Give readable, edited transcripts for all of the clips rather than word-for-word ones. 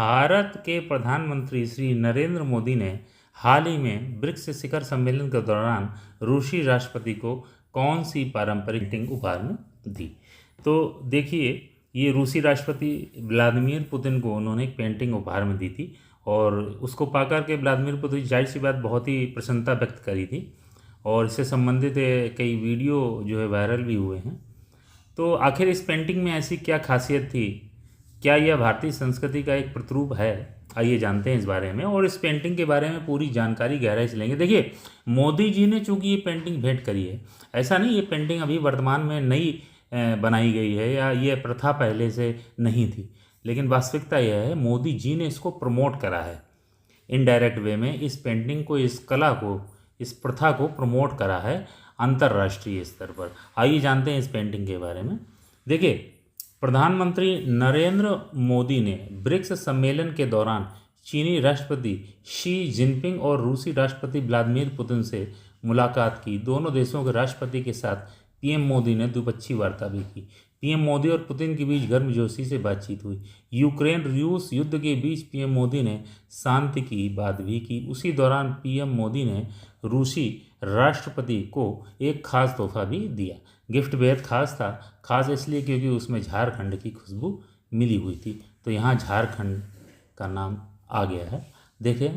भारत के प्रधानमंत्री श्री नरेंद्र मोदी ने हाल ही में ब्रिक्स शिखर सम्मेलन के दौरान रूसी राष्ट्रपति को कौन सी पारंपरिक पेंटिंग उपहार में दी। तो देखिए, ये रूसी राष्ट्रपति व्लादिमीर पुतिन को उन्होंने एक पेंटिंग उपहार में दी थी और उसको पाकर के व्लादिमीर पुतिन जाहिर सी बात बहुत ही प्रसन्नता व्यक्त करी थी और इससे संबंधित कई वीडियो जो है वायरल भी हुए हैं। तो आखिर इस पेंटिंग में ऐसी क्या खासियत थी, क्या यह भारतीय संस्कृति का एक प्रतिरूप है? आइए जानते हैं इस बारे में और इस पेंटिंग के बारे में पूरी जानकारी गहराई से लेंगे। देखिए, मोदी जी ने चूंकि ये पेंटिंग भेंट करी है, ऐसा नहीं ये पेंटिंग अभी वर्तमान में नई बनाई गई है या ये प्रथा पहले से नहीं थी, लेकिन वास्तविकता यह है मोदी जी ने इसको प्रमोट करा है। इनडायरेक्ट वे में इस पेंटिंग को, इस कला को, इस प्रथा को प्रमोट करा है अंतर्राष्ट्रीय स्तर पर। आइए जानते हैं इस पेंटिंग के बारे में। देखिए, प्रधानमंत्री नरेंद्र मोदी ने ब्रिक्स सम्मेलन के दौरान चीनी राष्ट्रपति शी जिनपिंग और रूसी राष्ट्रपति व्लादिमीर पुतिन से मुलाकात की। दोनों देशों के राष्ट्रपति के साथ पीएम मोदी ने द्विपक्षीय वार्ता भी की। पीएम मोदी और पुतिन के बीच गर्मजोशी से बातचीत हुई। यूक्रेन रूस युद्ध के बीच पीएम मोदी ने शांति की बात भी की। उसी दौरान पीएम मोदी ने रूसी राष्ट्रपति को एक खास तोहफा भी दिया। गिफ्ट बेहद खास था, खास इसलिए क्योंकि उसमें झारखंड की खुशबू मिली हुई थी। तो यहाँ झारखंड का नाम आ गया है। देखिए,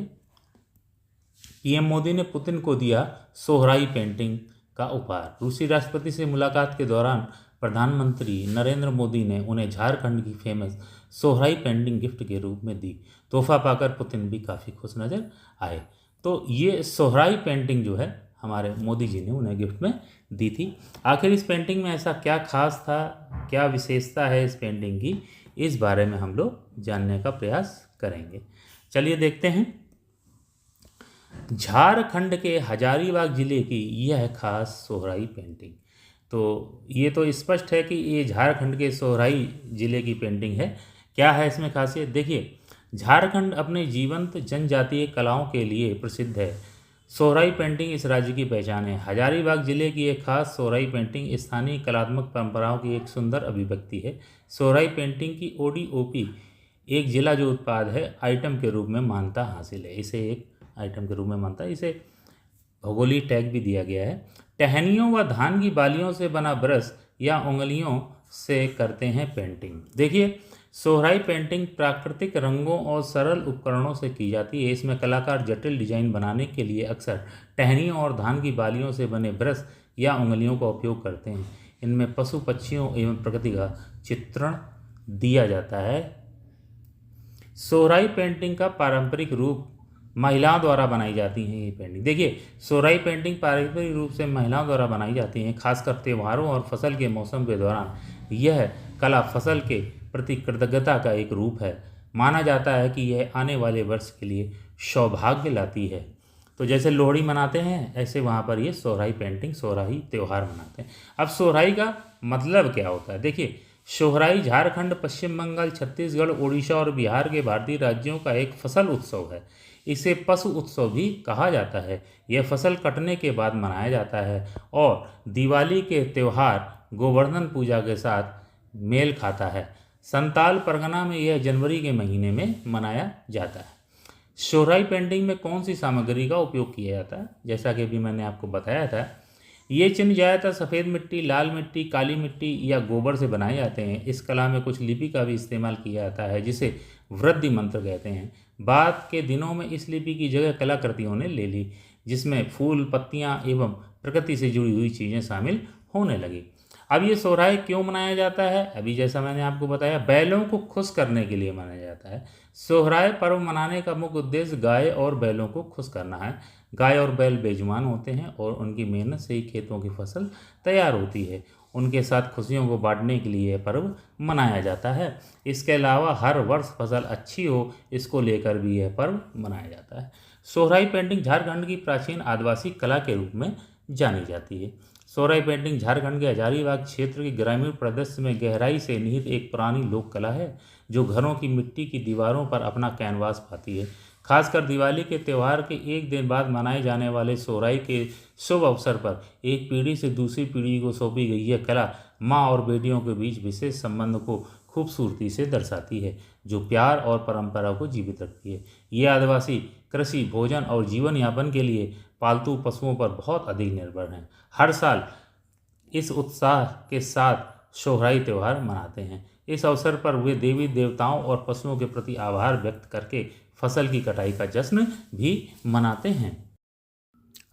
पीएम मोदी ने पुतिन को दिया सोहराई पेंटिंग का उपहार। रूसी राष्ट्रपति से मुलाकात के दौरान प्रधानमंत्री नरेंद्र मोदी ने उन्हें झारखंड की फेमस सोहराई पेंटिंग गिफ्ट के रूप में दी। तोहफा पाकर पुतिन भी काफ़ी खुश नजर आए। तो ये सोहराई पेंटिंग जो है हमारे मोदी जी ने उन्हें गिफ्ट में दी थी। आखिर इस पेंटिंग में ऐसा क्या खास था, क्या विशेषता है इस पेंटिंग की, इस बारे में हम लोग जानने का प्रयास करेंगे। चलिए देखते हैं। झारखंड के हजारीबाग जिले की यह खास सोहराई पेंटिंग, तो ये तो स्पष्ट है कि ये झारखंड के सोहराई जिले की पेंटिंग है। क्या है इसमें खासियत? देखिए, झारखंड अपने जीवंत जनजातीय कलाओं के लिए प्रसिद्ध है। सोहराई पेंटिंग इस राज्य की पहचान है। हजारीबाग जिले की एक खास सोहराई पेंटिंग स्थानीय कलात्मक परंपराओं की एक सुंदर अभिव्यक्ति है। सोहराई पेंटिंग की ओडीओपी एक जिला जो उत्पाद है आइटम के रूप में मान्यता हासिल है। इसे एक आइटम के रूप में मानता है, इसे भौगोलिक टैग भी दिया गया है। टहनियों व धान की बालियों से बना ब्रश या उंगलियों से करते हैं पेंटिंग। देखिए, सोहराई पेंटिंग प्राकृतिक रंगों और सरल उपकरणों से की जाती है। इसमें कलाकार जटिल डिजाइन बनाने के लिए अक्सर टहनियों और धान की बालियों से बने ब्रश या उंगलियों का उपयोग करते हैं। इनमें पशु पक्षियों एवं प्रकृति का चित्रण दिया जाता है। सोहराई पेंटिंग का पारंपरिक रूप महिलाओं द्वारा बनाई जाती हैं ये पेंटिंग। देखिए, सोहराई पेंटिंग पारंपरिक रूप से महिलाओं द्वारा बनाई जाती हैं, खासकर त्योहारों और फसल के मौसम के दौरान। यह कला फसल के प्रति कृतज्ञता का एक रूप है। माना जाता है कि यह आने वाले वर्ष के लिए सौभाग्य लाती है। तो जैसे लोहड़ी मनाते हैं, ऐसे वहाँ पर ये सोहराई पेंटिंग, सोहराई त्यौहार मनाते हैं। अब सोहराई का मतलब क्या होता है? देखिए, सोहराई झारखंड, पश्चिम बंगाल, छत्तीसगढ़, उड़ीसा और बिहार के भारतीय राज्यों का एक फसल उत्सव है। इसे पशु उत्सव भी कहा जाता है। यह फसल कटने के बाद मनाया जाता है और दिवाली के त्यौहार गोवर्धन पूजा के साथ मेल खाता है। संताल परगना में यह जनवरी के महीने में मनाया जाता है। सोहराई पेंटिंग में कौन सी सामग्री का उपयोग किया जाता है? जैसा कि अभी मैंने आपको बताया था, ये चिन्ह ज़्यादातर सफ़ेद मिट्टी, लाल मिट्टी, काली मिट्टी या गोबर से बनाए जाते हैं। इस कला में कुछ लिपि का भी इस्तेमाल किया जाता है, जिसे वृद्धि मंत्र कहते हैं। बाद के दिनों में इस लिपि की जगह कलाकृतियों ने ले ली, जिसमें फूल, पत्तियां एवं प्रकृति से जुड़ी हुई चीज़ें शामिल होने लगी। अब ये सोहराई क्यों मनाया जाता है? अभी जैसा मैंने आपको बताया, बैलों को खुश करने के लिए मनाया जाता है। सोहराई पर्व मनाने का मुख्य उद्देश्य गाय और बैलों को खुश करना है। गाय और बैल बेजुबान होते हैं और उनकी मेहनत से ही खेतों की फसल तैयार होती है। उनके साथ खुशियों को बांटने के लिए यह पर्व मनाया जाता है। इसके अलावा हर वर्ष फसल अच्छी हो, इसको लेकर भी यह पर्व मनाया जाता है। सोहराई पेंटिंग झारखंड की प्राचीन आदिवासी कला के रूप में जानी जाती है। सोहराई पेंटिंग झारखंड के हजारीबाग क्षेत्र के ग्रामीण परिदृश्य में गहराई से निहित एक पुरानी लोक कला है, जो घरों की मिट्टी की दीवारों पर अपना कैनवास पाती है। खासकर दिवाली के त्यौहार के एक दिन बाद मनाए जाने वाले सोहराई के शुभ अवसर पर एक पीढ़ी से दूसरी पीढ़ी को सौंपी गई यह कला माँ और बेटियों के बीच विशेष संबंध को खूबसूरती से दर्शाती है। जो प्यार और परंपरा को जीवित रखती है। ये आदिवासी कृषि, भोजन और जीवन यापन के लिए पालतू पशुओं पर बहुत अधिक निर्भर हैं। हर साल इस उत्साह के साथ सोहराई त्यौहार मनाते हैं। इस अवसर पर वे देवी देवताओं और पशुओं के प्रति आभार व्यक्त करके फसल की कटाई का जश्न भी मनाते हैं।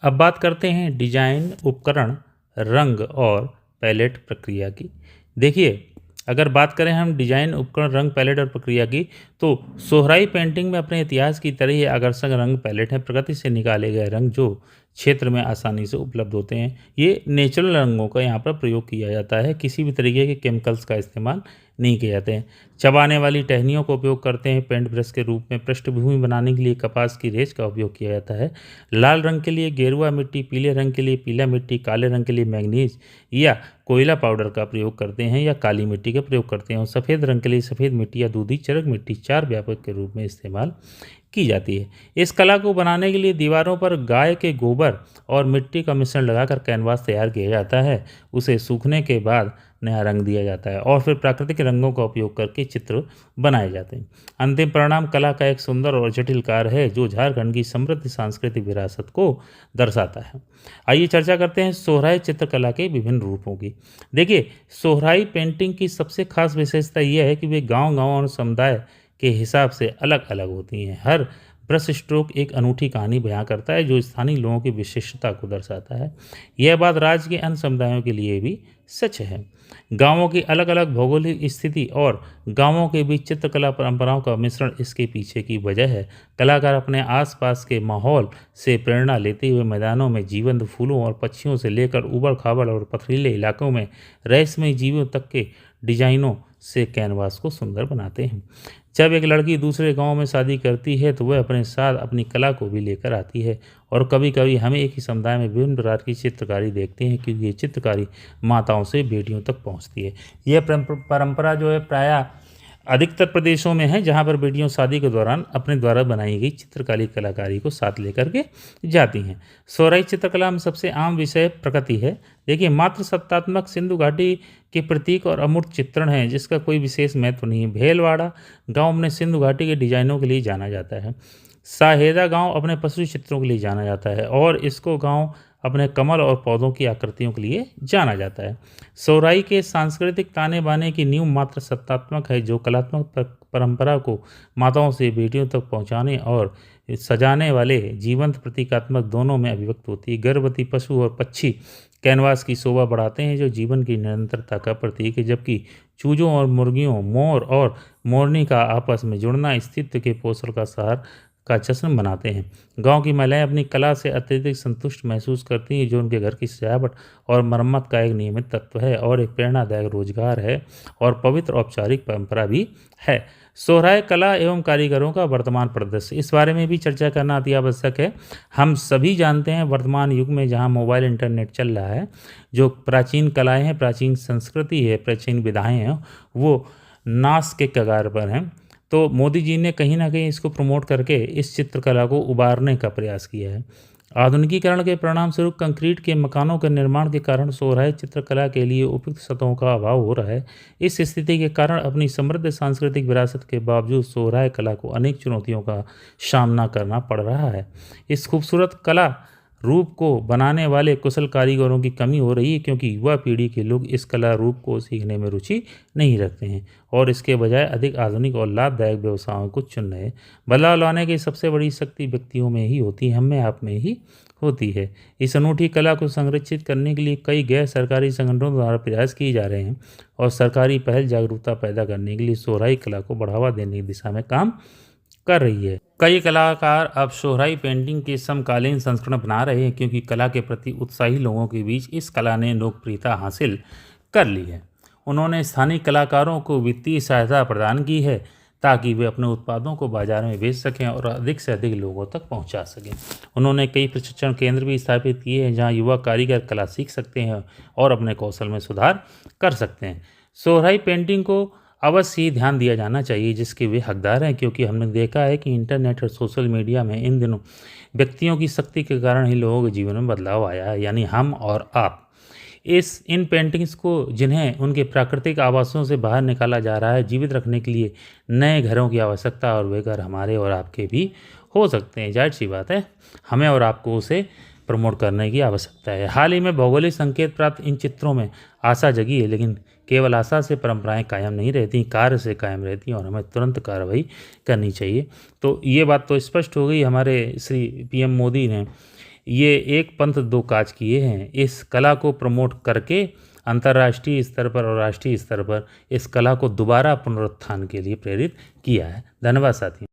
अब बात करते हैं डिजाइन, उपकरण, रंग और पैलेट प्रक्रिया की। देखिए, अगर बात करें हम डिजाइन, उपकरण, रंग, पैलेट और प्रक्रिया की, तो सोहराई पेंटिंग में अपने इतिहास की तरह ही आकर्षक रंग पैलेट है। प्रकृति से निकाले गए रंग जो क्षेत्र में आसानी से उपलब्ध होते हैं। ये नेचुरल रंगों का यहाँ पर प्रयोग किया जाता है, किसी भी तरीके के केमिकल्स का इस्तेमाल नहीं किए जाते हैं। चबाने वाली टहनियों का उपयोग करते हैं। पेंट ब्रश के रूप में पृष्ठभूमि बनाने के लिए कपास की रेच का उपयोग किया जाता है। लाल रंग के लिए गेरुआ मिट्टी, पीले रंग के लिए पीला मिट्टी, काले रंग के लिए मैंगनीज या कोयला पाउडर का प्रयोग करते हैं या काली मिट्टी का प्रयोग करते हैं। और सफ़ेद रंग के लिए सफ़ेद मिट्टी या दूधी चरक मिट्टी चार व्यापक के रूप में इस्तेमाल की जाती है। इस कला को बनाने के लिए दीवारों पर गाय के गोबर और मिट्टी का मिश्रण लगाकर कैनवास तैयार किया जाता है। उसे सूखने के बाद नया रंग दिया जाता है और फिर प्राकृतिक रंगों का उपयोग करके चित्र बनाए जाते हैं। अंतिम परिणाम कला का एक सुंदर और जटिल कार्य है जो झारखंड की समृद्ध सांस्कृतिक विरासत को दर्शाता है। आइए चर्चा करते हैं सोहराई चित्रकला के विभिन्न रूपों की। देखिए, सोहराई पेंटिंग की सबसे खास विशेषता यह है कि वे गांव-गांव और समुदाय के हिसाब से अलग अलग होती हैं। हर ब्रश स्ट्रोक एक अनूठी कहानी बयां करता है जो स्थानीय लोगों की विशिष्टता को दर्शाता है। यह बात राज्य के अन्य समुदायों के लिए भी सच है। गांवों की अलग अलग भौगोलिक स्थिति और गांवों के बीच चित्रकला परंपराओं का मिश्रण इसके पीछे की वजह है। कलाकार अपने आसपास के माहौल से प्रेरणा लेते हुए मैदानों में जीवंत फूलों और पक्षियों से लेकर उबड़ खाबड़ और पथरीले इलाकों में रहस्यमय जीवों तक के डिजाइनों से कैनवास को सुंदर बनाते हैं। जब एक लड़की दूसरे गांव में शादी करती है तो वह अपने साथ अपनी कला को भी लेकर आती है और कभी कभी हमें एक ही समुदाय में विभिन्न प्रकार की चित्रकारी देखते हैं क्योंकि ये चित्रकारी माताओं से बेटियों तक पहुंचती है। यह परंपरा जो है प्रायः अधिकतर प्रदेशों में है जहां पर बेटियों शादी के दौरान अपने द्वारा बनाई गई चित्रकारी कलाकारी को साथ लेकर के जाती हैं। सोहराई चित्रकला में सबसे आम विषय प्रकृति है। देखिए, मात्र सत्तात्मक सिंधु घाटी के प्रतीक और अमूर्त चित्रण है जिसका कोई विशेष महत्व नहीं है। भेलवाड़ा गांव अपने सिंधु घाटी के डिजाइनों के लिए जाना जाता है। साहेदा गांव अपने पशु चित्रों के लिए जाना जाता है और इसको गांव अपने कमल और पौधों की आकृतियों के लिए जाना जाता है। सोहराई के सांस्कृतिक ताने बाने की नींव मात्र सत्तात्मक है जो कलात्मक परंपरा को माताओं से बेटियों तक पहुंचाने और सजाने वाले जीवंत प्रतीकात्मक दोनों में अभिव्यक्त होती है। गर्भवती पशु और पक्षी कैनवास की शोभा बढ़ाते हैं जो जीवन की निरंतरता का प्रतीक है, जबकि चूजों और मुर्गियों, मोर और मोरनी का आपस में जुड़ना अस्तित्व के पोषण का सहार का जश्न मनाते हैं। गांव की महिलाएं अपनी कला से अत्यधिक संतुष्ट महसूस करती हैं जो उनके घर की सजावट और मरम्मत का एक नियमित तत्व है और एक प्रेरणादायक रोजगार है और पवित्र औपचारिक परंपरा भी है। सोहराई कला एवं कारीगरों का वर्तमान परिदृश्य, इस बारे में भी चर्चा करना अति आवश्यक है। हम सभी जानते हैं वर्तमान युग में जहां मोबाइल इंटरनेट चल रहा है, जो प्राचीन कलाएं हैं, प्राचीन संस्कृति है, प्राचीन विधाएं हैं, वो नाश के कगार पर हैं। तो मोदी जी ने कहीं ना कहीं इसको प्रमोट करके इस चित्रकला को उबारने का प्रयास किया है। आधुनिकीकरण के परिणाम स्वरूप कंक्रीट के मकानों के निर्माण के कारण सोहराई चित्रकला के लिए उपयुक्त सतहों का अभाव हो रहा है। इस स्थिति के कारण अपनी समृद्ध सांस्कृतिक विरासत के बावजूद सोहराई कला को अनेक चुनौतियों का सामना करना पड़ रहा है। इस खूबसूरत कला रूप को बनाने वाले कुशल कारीगरों की कमी हो रही है क्योंकि युवा पीढ़ी के लोग इस कला रूप को सीखने में रुचि नहीं रखते हैं और इसके बजाय अधिक आधुनिक और लाभदायक व्यवसायों को चुन रहे हैं। बदलाव लाने की सबसे बड़ी शक्ति व्यक्तियों में ही होती है, हमें आप में ही होती है। इस अनूठी कला को संरक्षित करने के लिए कई गैर सरकारी संगठनों द्वारा प्रयास किए जा रहे हैं और सरकारी पहल जागरूकता पैदा करने के लिए सोहराई कला को बढ़ावा देने की दिशा में काम कर रही है। कई कलाकार अब सोहराई पेंटिंग के समकालीन संस्करण बना रहे हैं क्योंकि कला के प्रति उत्साही लोगों के बीच इस कला ने लोकप्रियता हासिल कर ली है। उन्होंने स्थानीय कलाकारों को वित्तीय सहायता प्रदान की है ताकि वे अपने उत्पादों को बाजार में बेच सकें और अधिक से अधिक लोगों तक पहुंचा सकें। उन्होंने कई प्रशिक्षण केंद्र भी स्थापित किए हैं जहां युवा कारीगर कला सीख सकते हैं और अपने कौशल में सुधार कर सकते हैं। सोहराई पेंटिंग को अवश्य ही ध्यान दिया जाना चाहिए जिसके वे हकदार हैं क्योंकि हमने देखा है कि इंटरनेट और सोशल मीडिया में इन दिनों व्यक्तियों की शक्ति के कारण ही लोगों के जीवन में बदलाव आया है, यानी हम और आप। इन पेंटिंग्स को जिन्हें उनके प्राकृतिक आवासों से बाहर निकाला जा रहा है, जीवित रखने के लिए नए घरों की आवश्यकता, और वे घर हमारे और आपके भी हो सकते हैं। जाहिर सी बात है, हमें और आपको उसे प्रमोट करने की आवश्यकता है। हाल ही में भौगोलिक संकेत प्राप्त इन चित्रों में आशा जगी है, लेकिन केवल आशा से परंपराएं कायम नहीं रहती, कार्य से कायम रहती हैं, और हमें तुरंत कार्रवाई करनी चाहिए। तो ये बात तो स्पष्ट हो गई, हमारे श्री पीएम मोदी ने ये एक पंथ दो काज किए हैं। इस कला को प्रमोट करके अंतर्राष्ट्रीय स्तर पर और राष्ट्रीय स्तर पर इस कला को दोबारा पुनरुत्थान के लिए प्रेरित किया है। धन्यवाद साथियों।